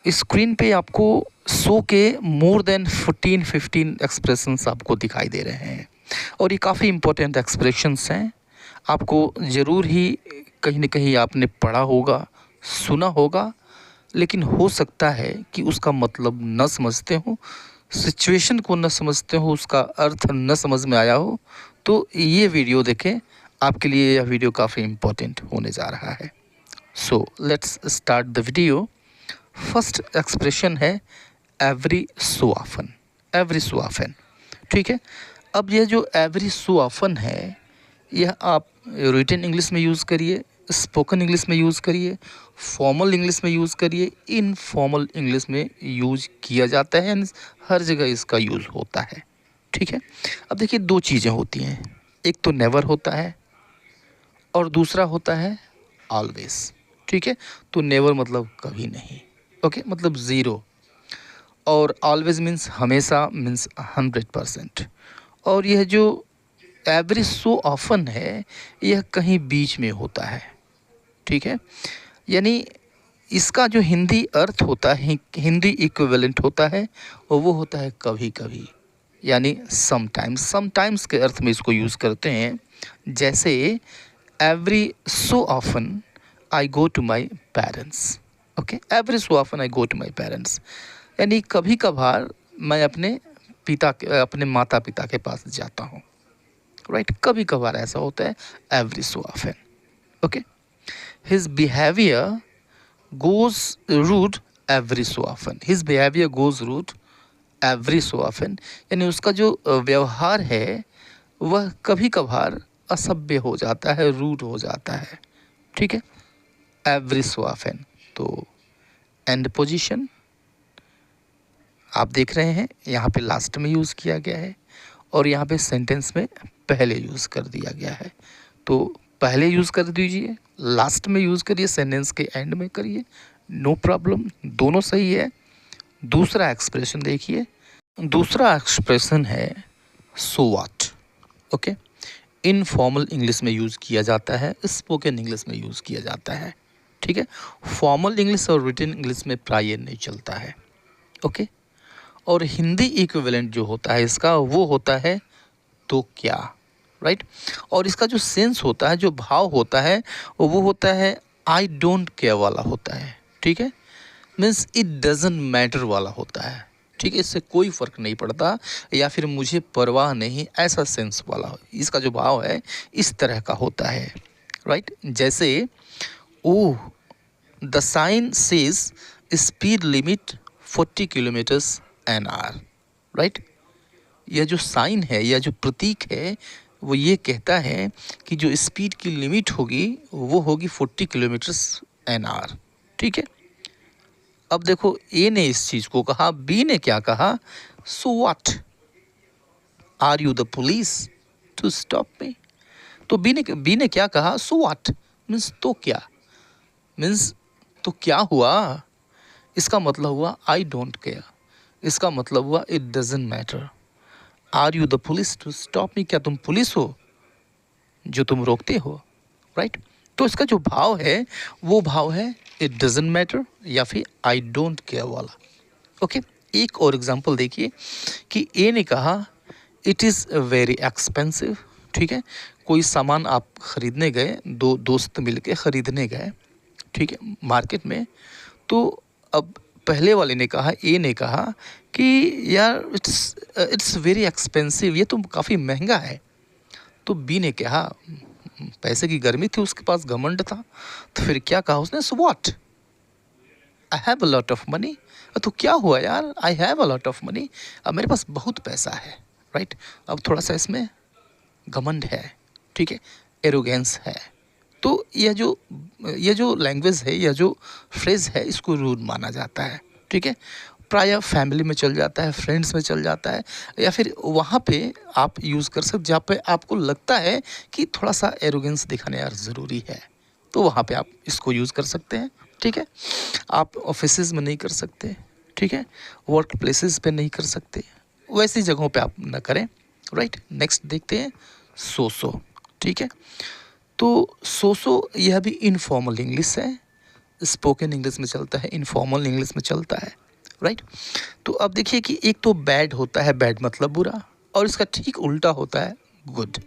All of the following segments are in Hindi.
स्क्रीन पे आपको शो के मोर देन 14-15 एक्सप्रेशंस आपको दिखाई दे रहे हैं और ये काफ़ी इम्पोर्टेंट एक्सप्रेशंस हैं। आपको ज़रूर ही कहीं न कहीं आपने पढ़ा होगा, सुना होगा, लेकिन हो सकता है कि उसका मतलब न समझते हो, सिचुएशन को न समझते हो, उसका अर्थ न समझ में आया हो, तो ये वीडियो देखें, आपके लिए यह वीडियो काफ़ी इम्पोर्टेंट होने जा रहा है। So let's start the video. First expression है every so often, every so often, ठीक है। अब यह जो एवरी सो ऑफन है, यह आप रिटन इंग्लिश में यूज़ करिए, स्पोकन इंग्लिश में यूज़ करिए, फॉर्मल इंग्लिश में यूज़ करिए, इनफॉर्मल इंग्लिश में यूज़ किया जाता है, हर जगह इसका यूज़ होता है, ठीक है। अब देखिए दो चीज़ें होती हैं, एक तो नेवर होता है और दूसरा होता है ऑलवेज, ठीक है। तो नेवर मतलब कभी नहीं, ओके, मतलब ज़ीरो, और ऑलवेज मीन्स हमेशा, मीन्स 100%। और यह जो एवरी सो ऑफन है, यह कहीं बीच में होता है, ठीक है। यानी इसका जो हिंदी अर्थ होता है, हिंदी इक्विवेलेंट होता है, और वो होता है कभी कभी, यानी समटाइम्स। समटाइम्स के अर्थ में इसको यूज़ करते हैं, जैसे every so often I go to my parents, okay, every so often I go to my parents, यानी कभी कभार मैं अपने माता पिता के पास जाता हूँ, राइट। कभी कभार ऐसा होता है, every so often, okay. His behaviour goes rude every so often, his behaviour goes rude every so often, यानी उसका जो व्यवहार है वह कभी कभार असभ्य हो जाता है, रूड हो जाता है, ठीक है, एवरी सो ऑफन। तो एंड पोजीशन आप देख रहे हैं, यहाँ पे लास्ट में यूज़ किया गया है और यहाँ पे सेंटेंस में पहले यूज़ कर दिया गया है। तो पहले यूज़ कर दीजिए, लास्ट में यूज़ करिए, सेंटेंस के एंड में करिए, नो प्रॉब्लम, दोनों सही है। दूसरा एक्सप्रेशन देखिए, दूसरा एक्सप्रेशन है so what, okay. Informal English में यूज़ किया जाता है, स्पोकन इंग्लिश में यूज़ किया जाता है, ठीक है। फॉर्मल इंग्लिश और रिटन इंग्लिश में प्राय नहीं चलता है, ओके। और हिंदी इक्विवेलेंट जो होता है इसका, वो होता है तो क्या, राइट। और इसका जो सेंस होता है, जो भाव होता है, वो होता है आई डोंट केयर वाला होता है, ठीक है, मीन्स इट डजंट मैटर वाला होता है, ठीक है, इससे कोई फ़र्क नहीं पड़ता, या फिर मुझे परवाह नहीं, ऐसा सेंस वाला इसका जो भाव है इस तरह का होता है, राइट। जैसे oh the sign says speed limit 40 kilometres an hour, right. यह जो साइन है, यह जो प्रतीक है, वो ये कहता है कि जो स्पीड की लिमिट होगी वो होगी 40 किलोमीटर्स एन आवर, ठीक है। अब देखो, ए ने इस चीज़ को कहा, बी ने क्या कहा, so what, are you the police to stop me. तो बी ने क्या कहा, सो व्हाट मीन्स तो क्या, मीन्स तो क्या हुआ, इसका मतलब हुआ आई डोंट केयर, इसका मतलब हुआ it doesn't matter. Are you the police to stop me, क्या तुम पुलिस हो जो तुम रोकते हो, राइट। तो इसका जो भाव है वो भाव है इट डजंट मैटर या फिर आई डोंट केयर वाला, ओके। एक और एग्जांपल देखिए कि ए ने कहा इट इज़ वेरी एक्सपेंसिव, ठीक है। कोई सामान आप ख़रीदने गए, दो दोस्त मिलके ख़रीदने गए, ठीक है, मार्केट में। तो अब पहले वाले ने कहा, ए ने कहा कि यार इट्स वेरी एक्सपेंसिव, ये तो काफ़ी महंगा है। तो बी ने कहा, पैसे की गर्मी थी, उसके पास घमंड था, तो फिर क्या कहा उसने, so what, I have a lot of money. तो क्या हुआ यार, I have a lot of money, अब मेरे पास बहुत पैसा है, राइट। अब थोड़ा सा इसमें घमंड है, ठीक है, एरोगेंस है। तो यह जो लैंग्वेज है, यह जो फ्रेज़ है, इसको रूड माना जाता है, ठीक है। प्रायः फैमिली में चल जाता है, फ्रेंड्स में चल जाता है, या फिर वहाँ पे आप यूज़ कर सकते जहाँ पे आपको लगता है कि थोड़ा सा एरोगेंस दिखाना यार ज़रूरी है, तो वहाँ पे आप इसको यूज़ कर सकते हैं, ठीक है। आप ऑफिसेज़ में नहीं कर सकते, ठीक है, वर्क प्लेसेस पे नहीं कर सकते, वैसी जगहों पे आप ना करें, राइट। नेक्स्ट देखते हैं सो, ठीक है। तो सो यह भी इनफॉर्मल इंग्लिश है, स्पोकन इंग्लिश में चलता है, इनफॉर्मल इंग्लिश में चलता है, राइट। तो अब देखिए कि एक तो बैड होता है, बैड मतलब बुरा, और इसका ठीक उल्टा होता है गुड,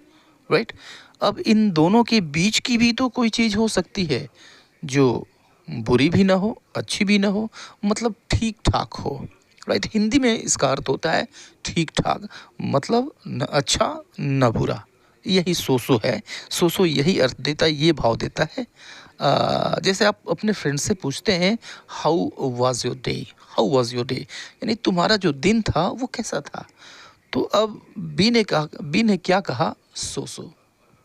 राइट। अब इन दोनों के बीच की भी तो कोई चीज़ हो सकती है जो बुरी भी ना हो, अच्छी भी ना हो, मतलब ठीक ठाक हो, राइट। हिंदी में इसका अर्थ होता है ठीक ठाक, मतलब न अच्छा न बुरा, यही सोसो है। सोसो यही अर्थ देता है, ये भाव देता है। जैसे आप अपने फ्रेंड से पूछते हैं how was your day, how was your day, यानी तुम्हारा जो दिन था वो कैसा था। तो अब बी ने क्या कहा, सोसो,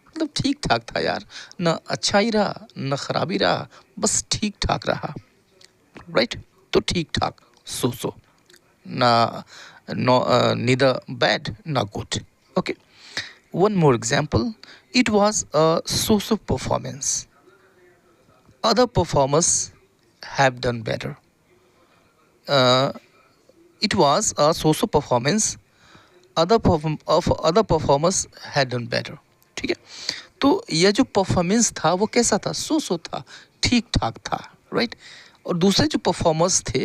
मतलब ठीक ठाक था यार, न अच्छा ही रहा न खराब ही रहा, बस ठीक ठाक रहा, राइट। तो ठीक ठाक, सोसो, ना नो नीदर बैड ना good, okay. One more example, it was a so-so performance. Other performers have done better. Uh, it was a so-so performance. Other performers had done better. ठीक है। तो यह जो परफॉर्मेंस था वो कैसा था, सो था, ठीक ठाक था, राइट। और दूसरे जो परफॉर्मर्स थे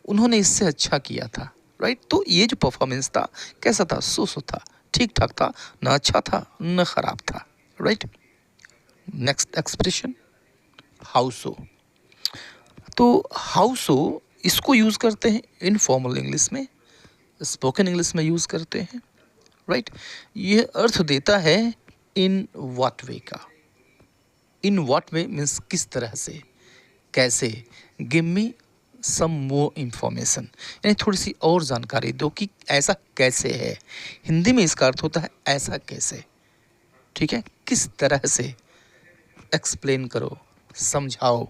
उन्होंने इससे अच्छा किया था, राइट। तो ये जो परफॉर्मेंस था कैसा था, सो था, ठीक ठाक था, न अच्छा था न खराब था, right. Next expression, how so. तो हाउ सो इसको यूज़ करते हैं इनफॉर्मल इंग्लिश में, स्पोकन इंग्लिश में यूज़ करते हैं, राइट। ये अर्थ देता है इन व्हाट वे का। इन व्हाट वे मीन्स किस तरह से, कैसे। गिव मी सम मोर इंफॉर्मेशन, यानी थोड़ी सी और जानकारी दो कि ऐसा कैसे है। हिंदी में इसका अर्थ होता है ऐसा कैसे, ठीक है, किस तरह से, एक्सप्लेन करो, समझाओ।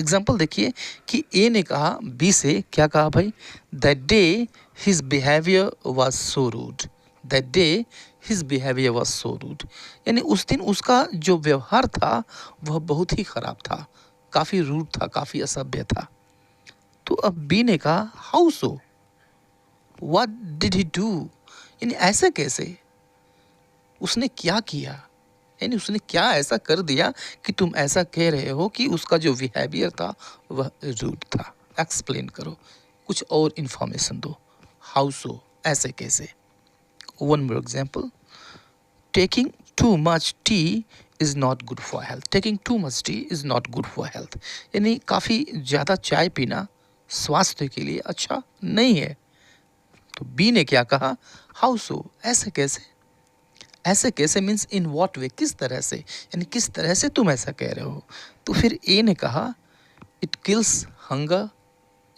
एग्जाम्पल देखिए कि ए ने कहा बी से, क्या कहा भाई, that day his behaviour was so rude, that day his behaviour was so rude, यानी उस दिन उसका जो व्यवहार था वह बहुत ही ख़राब था, काफ़ी रूड था, काफ़ी असभ्य था। तो अब बी ने कहा how so, what did he do, यानी ऐसे कैसे, उसने क्या किया, यानी उसने क्या ऐसा कर दिया कि तुम ऐसा कह रहे हो कि उसका जो बिहेवियर था वह रूड था। एक्सप्लेन करो, कुछ और इन्फॉर्मेशन दो। हाउ सो, ऐसे कैसे। One more example, taking too much T is not good for health, taking too much T is not good for health, यानी काफ़ी ज़्यादा चाय पीना स्वास्थ्य के लिए अच्छा नहीं है। तो बी ने क्या कहा, हाउ सो, ऐसे कैसे। ऐसे कैसे मीन्स इन व्हाट वे, किस तरह से, यानी किस तरह से तुम ऐसा कह रहे हो। तो फिर ए ने कहा it kills hunger,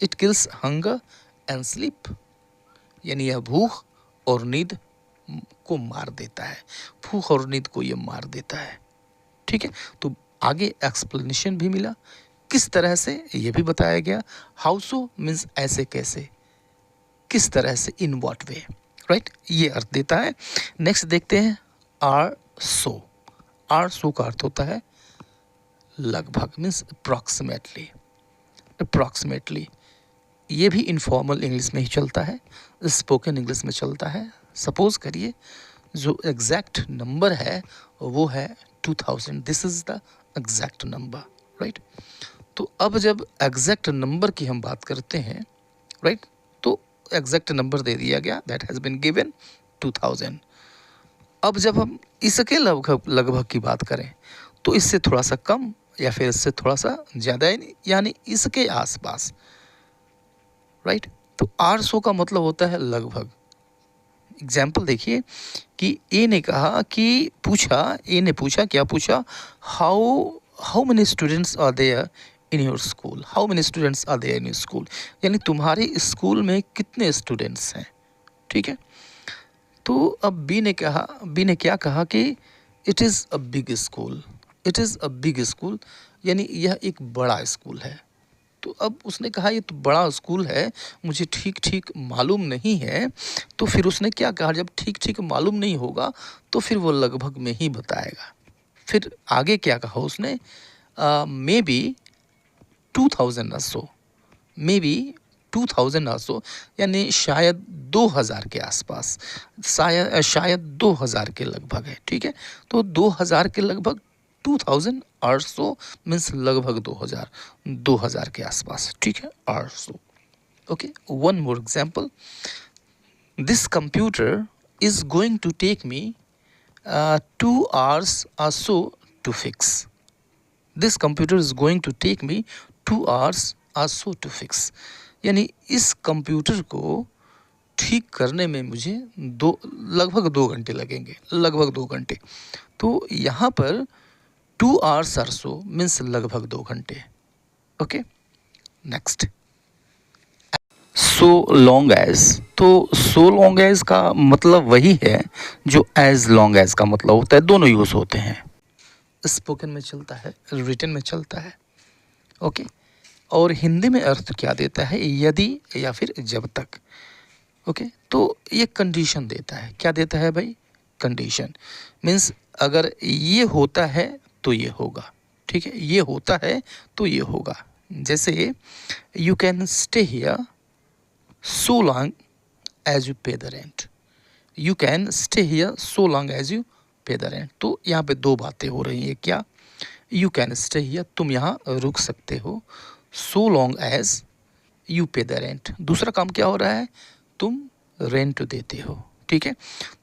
it kills hunger and sleep, यानी यह भूख और नींद को मार देता है, भूख और नींद को ये मार देता है, ठीक है। तो आगे एक्सप्लेनेशन भी मिला, किस तरह से ये भी बताया गया। हाउ सो मीन्स ऐसे कैसे, किस तरह से, इन व्हाट वे, राइट, ये अर्थ देता है। नेक्स्ट देखते हैं आर सो। आर सो का अर्थ होता है लगभग, मीन्स अप्रॉक्सीमेटली, अप्रॉक्सीमेटली। ये भी इनफॉर्मल इंग्लिश में ही चलता है, स्पोकन इंग्लिश में चलता है। सपोज करिए जो एग्जैक्ट नंबर है वो है 2000, this is the exact number, right. तो अब जब एग्जैक्ट नंबर की हम बात करते हैं, राइट, तो एग्जैक्ट नंबर दे दिया गया, दैट हैज़ बीन गिवन 2000। अब जब हम इसके लगभग लगभग की बात करें तो इससे थोड़ा सा कम या फिर इससे थोड़ा सा ज़्यादा, यानी इसके आसपास, राइट। तो आर सो का मतलब होता है लगभग। एग्जाम्पल देखिए कि ए ने कहा कि ए ने पूछा, क्या पूछा, how many students are there in your school, how many students are there in your school, यानी तुम्हारे स्कूल में कितने स्टूडेंट्स हैं, ठीक है। तो अब बी ने क्या कहा कि it is a big school, it is a big school, यानी यह एक बड़ा स्कूल है। तो अब उसने कहा ये तो बड़ा स्कूल है, मुझे ठीक ठीक मालूम नहीं है। तो फिर उसने क्या कहा, जब ठीक ठीक मालूम नहीं होगा तो फिर वो लगभग में ही बताएगा। फिर आगे क्या कहा उसने, may be 2000 so, may be 2000 सो, यानी शायद 2000 के आसपास, शायद 2000 के लगभग है, ठीक है। तो 2000 के लगभग, 2000 800 मीन्स लगभग 2000 के आसपास, ठीक है, 800। Okay, one more example, this computer is going to take me 2 hours or so to fix. This computer is going to take me 2 hours or so to fix. यानी इस कंप्यूटर को ठीक करने में मुझे लगभग 2 घंटे लगेंगे, लगभग 2 घंटे। तो यहाँ पर 2 hours or so मीन्स लगभग 2 घंटे। Okay, next, so long as. तो सो लॉन्ग एज का मतलब वही है जो एज लॉन्ग एज का मतलब होता है, दोनों यूज़ होते हैं। स्पोकन में चलता है, रिटन में चलता है। ओके, और हिंदी में अर्थ क्या देता है, यदि या फिर जब तक। ओके, तो ये कंडीशन देता है, क्या देता है भाई, कंडीशन। मीन्स अगर ये होता है तो ये होगा, ठीक है, ये होता है तो ये होगा। जैसे you can stay here so long as you pay the rent, you can stay here so long as you pay the rent. तो यहाँ पे दो बातें हो रही हैं, क्या, यू कैन स्टे हियर, तुम यहाँ रुक सकते हो, सो long as you pay the rent, दूसरा काम क्या हो रहा है, तुम रेंट देते हो, ठीक है।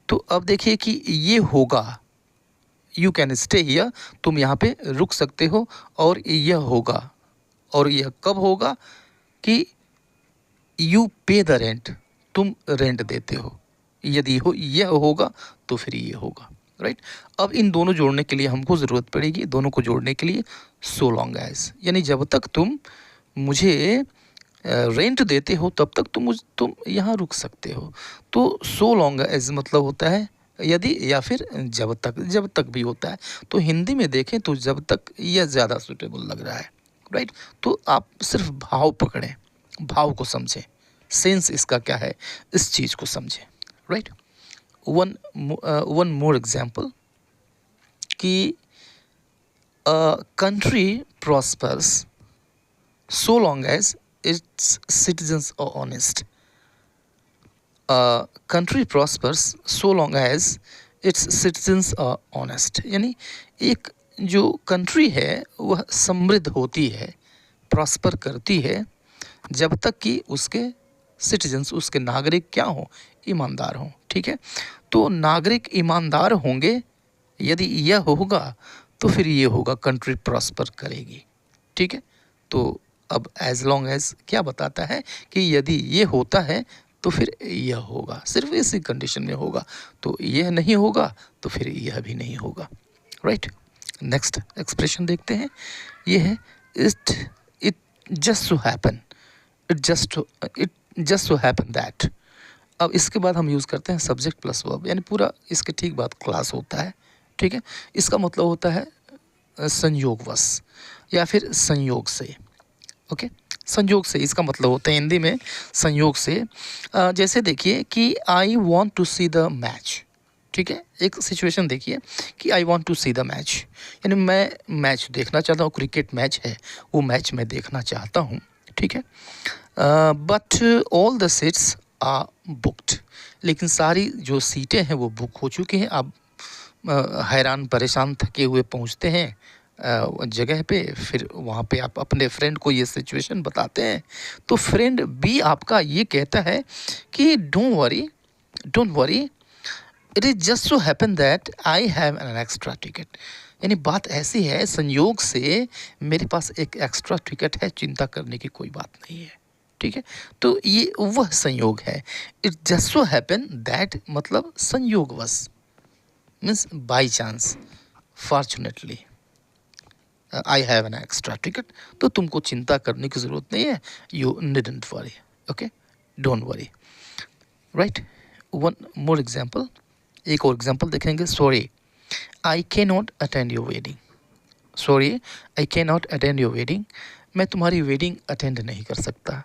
तो अब देखिए कि ये होगा, यू कैन स्टे हियर, तुम यहाँ पे रुक सकते हो, और यह होगा, और यह कब होगा कि यू पे द रेंट, तुम रेंट देते हो, यदि यह होगा तो फिर ये होगा, राइट। अब इन दोनों जोड़ने के लिए हमको ज़रूरत पड़ेगी, दोनों को जोड़ने के लिए सो लॉन्ग एज, यानी जब तक तुम मुझे रेंट देते हो तब तक तुम यहाँ रुक सकते हो। तो सो लॉन्ग एज मतलब होता है यदि या फिर जब तक भी होता है। तो हिंदी में देखें तो जब तक यह ज़्यादा सूटेबल लग रहा है, राइट। तो आप सिर्फ भाव पकड़ें, भाव को समझें, सेंस इसका क्या है इस चीज़ को समझें, राइट। वन मोर एग्जाम्पल कि country prosperous so long as its citizens are honest. Country prospers so long as its citizens are honest. यानी एक जो कंट्री है वह समृद्ध होती है, प्रॉस्पर करती है, जब तक कि उसके सिटीजन्स, उसके नागरिक क्या हों, ईमानदार हों, ठीक है। तो नागरिक ईमानदार होंगे, यदि यह होगा तो फिर ये होगा, कंट्री प्रॉस्पर करेगी, ठीक है। तो अब एज लॉन्ग एज क्या बताता है कि यदि ये होता है तो फिर यह होगा, सिर्फ इसी कंडीशन में होगा, तो यह नहीं होगा तो फिर यह भी नहीं होगा, राइट। नेक्स्ट एक्सप्रेशन देखते हैं, ये है it just so happen, it just so happen that. अब इसके बाद हम यूज़ करते हैं सब्जेक्ट प्लस वर्ब, यानी पूरा इसके ठीक बाद क्लास होता है, ठीक है। इसका मतलब होता है संयोगवश या फिर संयोग से, ओके, संयोग से इसका मतलब होता है हिंदी में संयोग से। जैसे देखिए कि I want to see the match, ठीक है, एक सिचुएशन देखिए कि I want to see the match, यानी मैं मैच देखना चाहता हूँ, क्रिकेट मैच है, वो मैच मैं देखना चाहता हूँ, ठीक है। But all the seats are booked, लेकिन सारी जो सीटें हैं वो बुक हो चुकी हैं। आप हैरान परेशान थके हुए पहुँचते हैं जगह पे, फिर वहाँ पे आप अपने फ्रेंड को ये सिचुएशन बताते हैं, तो फ्रेंड बी आपका ये कहता है कि don't worry, it is just so happen that I have an extra ticket, यानी बात ऐसी है, संयोग से मेरे पास एक एक्स्ट्रा टिकट है, चिंता करने की कोई बात नहीं है, ठीक है। तो ये वह संयोग है, it just so happen that मतलब संयोगवश, means by chance, fortunately I have an extra ticket, तो तुमको चिंता करने की ज़रूरत नहीं है, you needn't worry, okay, don't worry, right. One more example, एक और एग्जाम्पल देखेंगे, sorry I can not attend your wedding, sorry I can not attend your wedding, मैं तुम्हारी वेडिंग अटेंड नहीं कर सकता,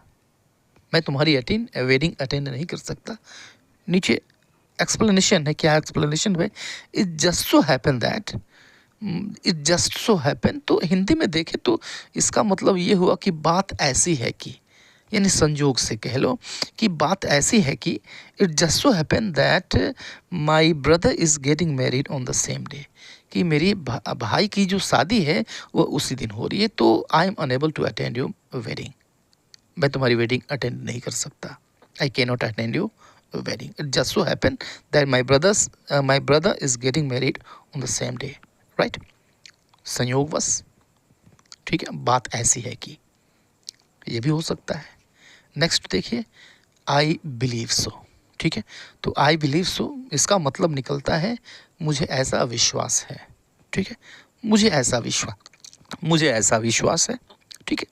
मैं तुम्हारी वेडिंग अटेंड नहीं कर सकता। नीचे एक्सप्लेनेशन है, क्या एक्सप्लेनेशन है, it just so happen that, it just so happen, तो हिंदी में देखें तो इसका मतलब ये हुआ कि बात ऐसी है कि, यानी संयोग से कह लो कि बात ऐसी है कि it just so happen that my brother is getting married on the same day, कि मेरी भाई की जो शादी है वो उसी दिन हो रही है, तो I am unable to attend your wedding. मैं तुम्हारी वेडिंग अटेंड नहीं कर सकता। I can not attend your wedding. It just so happen that my brother is getting married on the same day, right. संयोगवश, ठीक है, बात ऐसी है कि ये भी हो सकता है। नेक्स्ट देखिए, आई बिलीव सो, ठीक है। तो आई बिलीव सो इसका मतलब निकलता है मुझे ऐसा विश्वास है, ठीक है, मुझे ऐसा विश्वास है, ठीक है।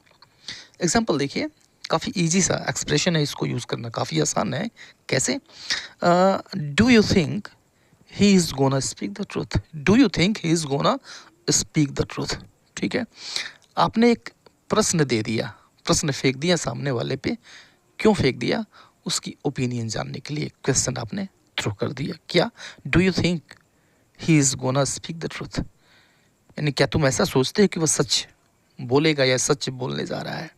एग्जाम्पल देखिए, काफ़ी इजी सा एक्सप्रेशन है, इसको यूज़ करना काफ़ी आसान है। कैसे? Do you think he is gonna speak the truth? Do you think he is gonna speak the truth? ठीक है, आपने एक प्रश्न दे दिया, प्रश्न फेंक दिया सामने वाले पे। क्यों फेंक दिया? उसकी ओपिनियन जानने के लिए क्वेश्चन आपने थ्रो कर दिया। क्या? Do you think he is gonna speak the truth, यानी क्या तुम ऐसा सोचते हो कि वह सच बोलेगा या सच बोलने जा रहा है?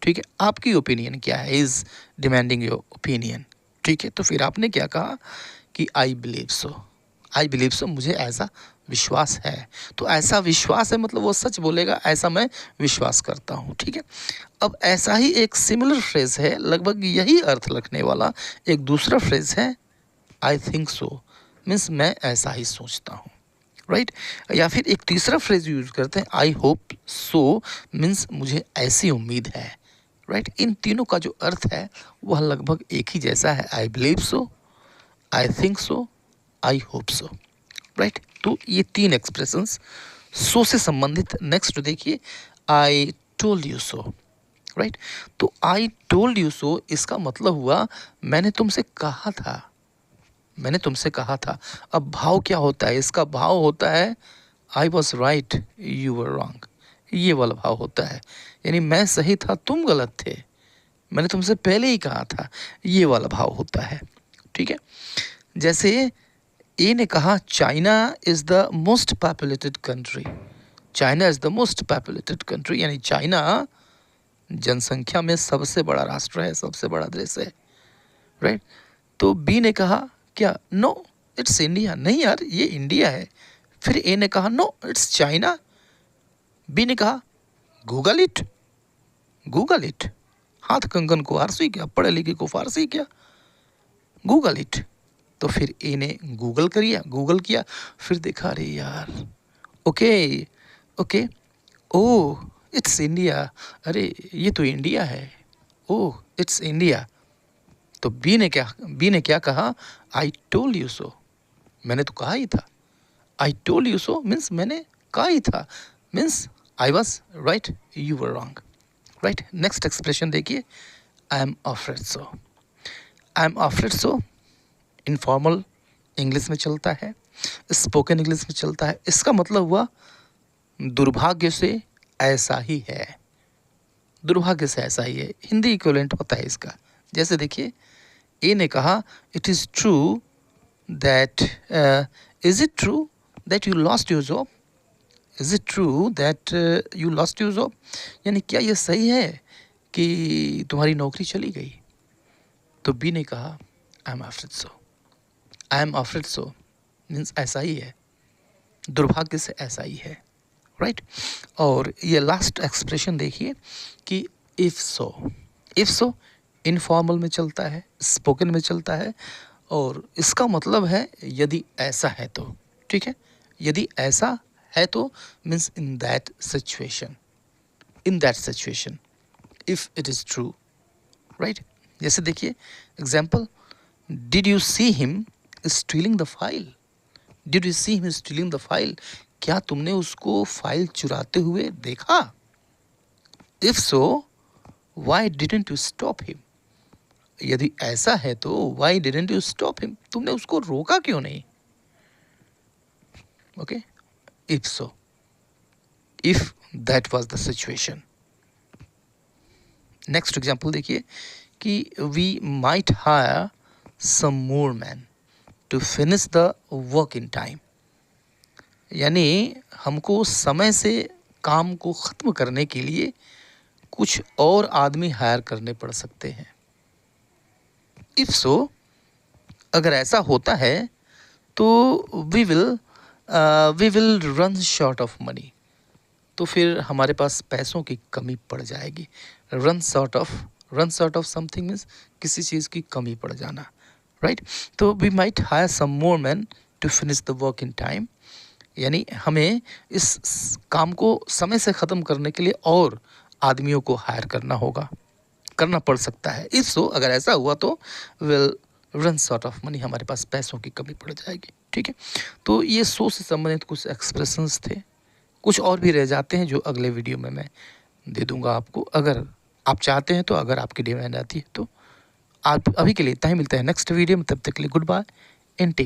ठीक है, आपकी ओपिनियन क्या है? इज़ डिमांडिंग योर ओपिनियन, ठीक है। तो फिर आपने क्या कहा कि I believe so, I believe so, मुझे ऐसा विश्वास है। तो ऐसा विश्वास है मतलब वो सच बोलेगा, ऐसा मैं विश्वास करता हूँ, ठीक है। अब ऐसा ही एक सिमिलर फ्रेज है, लगभग यही अर्थ रखने वाला एक दूसरा फ्रेज है, आई थिंक सो, मीन्स मैं ऐसा ही सोचता हूँ, राइट। या फिर एक तीसरा फ्रेज यूज करते हैं, आई होप सो, मीन्स मुझे ऐसी उम्मीद है, राइट। इन तीनों का जो अर्थ है वह लगभग एक ही जैसा है, I believe so, I think so, I hope so, right. तो ये तीन एक्सप्रेशंस सो से संबंधित। नेक्स्ट देखिए, आई टोल्ड यू सो, राइट। तो आई टोल्ड यू सो इसका मतलब हुआ मैंने तुमसे कहा था, मैंने तुमसे कहा था। अब भाव क्या होता है? इसका भाव होता है आई was right you were wrong, ये वाला भाव होता है, यानी मैं सही था तुम गलत थे, मैंने तुमसे पहले ही कहा था, ये वाला भाव होता है, ठीक है। जैसे ए ने कहा China is the most populated country, China is the most populated country, यानी चाइना जनसंख्या में सबसे बड़ा राष्ट्र है, सबसे बड़ा देश है, राइट। तो बी ने कहा क्या? नो इट्स इंडिया, नहीं यार ये इंडिया है। फिर ए ने कहा नो इट्स चाइना। बी ने कहा गूगल इट, गूगल इट, हाथ कंगन को आरसी क्या, पढ़े लिखे को फारसी क्या, गूगल इट। तो फिर ए ने गूगल किया, फिर देखा अरे यार, okay okay, oh it's India, अरे ये तो इंडिया है, ओह इट्स इंडिया। तो बी ने क्या कहा? आई टोल्ड यू सो, मैंने तो कहा ही था। I told you so means मैंने कहा ही था, means I was right you were wrong, right. Next expression देखिए, I am afraid so. I am afraid so informal English में चलता है, स्पोकन इंग्लिश में चलता है। इसका मतलब हुआ दुर्भाग्य से ऐसा ही है, दुर्भाग्य से ऐसा ही है। हिंदी इक्विवेलेंट होता है इसका। जैसे देखिए, ए ने कहा it is true that, is it true that you lost your job, is it true that you lost your job, यानी क्या ये सही है कि तुम्हारी नौकरी चली गई? तो बी ने कहा आई am afraid so, I am afraid so means ऐसा ही है, दुर्भाग्य से ऐसा ही है, राइट। और ये लास्ट एक्सप्रेशन देखिए कि इफ़ सो इनफॉर्मल में चलता है, स्पोकन में चलता है, और इसका मतलब है यदि ऐसा है तो, ठीक है। यदि ऐसा है तो means in that situation, if it is true, right. जैसे देखिए example, did you see him stealing the file, did you see him stealing the file, क्या तुमने उसको फाइल चुराते हुए देखा? If so why didn't you stop him, यदि ऐसा है तो why didn't you stop him, तुमने उसको रोका क्यों नहीं? Okay, if so, if that was the situation. Next example देखिए कि we might hire some more man to finish the work in time, यानी हमको समय से काम को ख़त्म करने के लिए कुछ और आदमी हायर करने पड़ सकते हैं। इफ़ सो, अगर ऐसा होता है तो we will we will run short of money, तो फिर हमारे पास पैसों की कमी पड़ जाएगी। Run short of something means किसी चीज़ की कमी पड़ जाना, राइट। तो we might hire some more man to finish the work in time, यानी हमें इस काम को समय से ख़त्म करने के लिए और आदमियों को हायर करना पड़ सकता है। इफ सो, अगर ऐसा हुआ तो will run short of money, हमारे पास पैसों की कमी पड़ जाएगी, ठीक है। तो ये सो से संबंधित कुछ एक्सप्रेशंस थे, कुछ और भी रह जाते हैं जो अगले वीडियो में मैं दे दूंगा आपको, अगर आप चाहते हैं तो, अगर आपकी डिमांड आती है तो। आप अभी के लिए इतना ही, मिलते हैं नेक्स्ट वीडियो में, तब तक के लिए गुड बाय एंड टेक